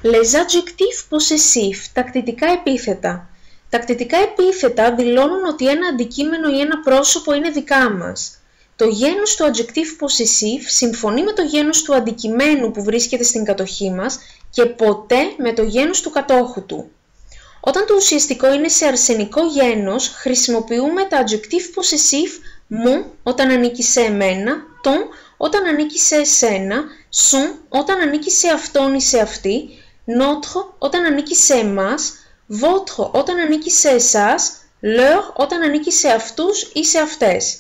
Les adjectifs possessifs, τακτητικά επίθετα. Τακτητικά επίθετα δηλώνουν ότι ένα αντικείμενο ή ένα πρόσωπο είναι δικά μας. Το γένος του adjectif possessif συμφωνεί με το γένος του αντικειμένου που βρίσκεται στην κατοχή μας και ποτέ με το γένος του κατόχου του. Όταν το ουσιαστικό είναι σε αρσενικό γένος, χρησιμοποιούμε τα adjectif possessif mon όταν ανήκει σε εμένα, ton όταν ανήκει σε εσένα, son όταν ανήκει σε αυτόν ή σε αυτή, notre όταν ανήκει σε εμάς, votre όταν ανήκει σε εσάς, leur όταν ανήκει σε αυτούς ή σε αυτές.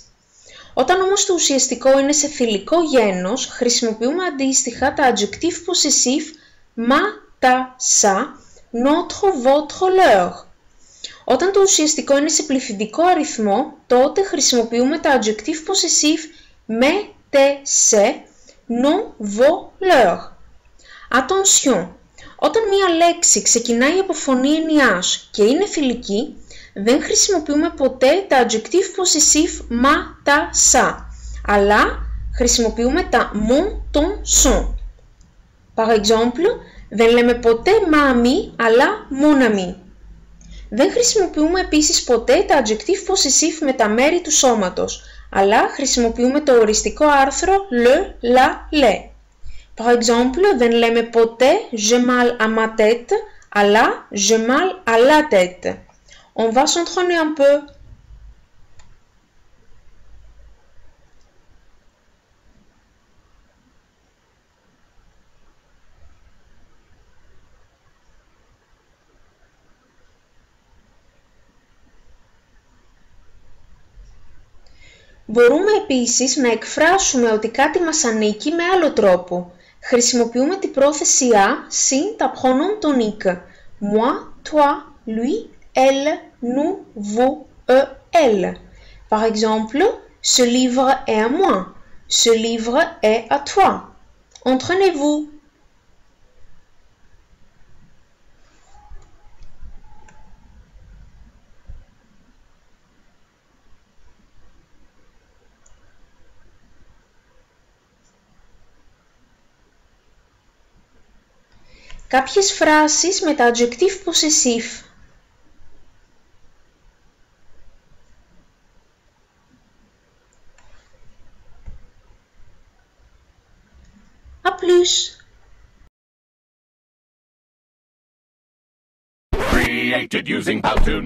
Όταν όμως το ουσιαστικό είναι σε θηλυκό γένος, χρησιμοποιούμε αντίστοιχα τα adjectif possessif ma, ta, sa, notre, votre, leur. Όταν το ουσιαστικό είναι σε πληθυντικό αριθμό, τότε χρησιμοποιούμε τα adjectif possessif me, te, se, non, vos, leur. Attention! Όταν μία λέξη ξεκινάει από φωνή ενιάς και είναι θηλυκή, δεν χρησιμοποιούμε ποτέ τα adjectif possessif ma, ta, sa, αλλά χρησιμοποιούμε τα mon, ton, son. Par exemple, δεν λέμε ποτέ ma ami, αλλά mon ami. Δεν χρησιμοποιούμε επίσης ποτέ τα adjectif possessif με τα μέρη του σώματος, αλλά χρησιμοποιούμε το οριστικό άρθρο le, la, le. Par exemple, δεν λέμε ποτέ j'ai mal à ma tête, αλλά j'ai mal à la tête. On va s'entraîner un peu. Μπορούμε επίσης να εκφράσουμε ότι κάτι μας ανήκει με άλλο τρόπο. Χρησιμοποιούμε την πρόθεση à συν τα pronoms toniques. Moi, toi, lui, elle, nous, vous, eux, elle. Par exemple, ce livre est à moi. Ce livre est à toi. Entraînez-vous. Κάποιες φράσεις με τα adjectif possessif. À plus. Created using Powtoon.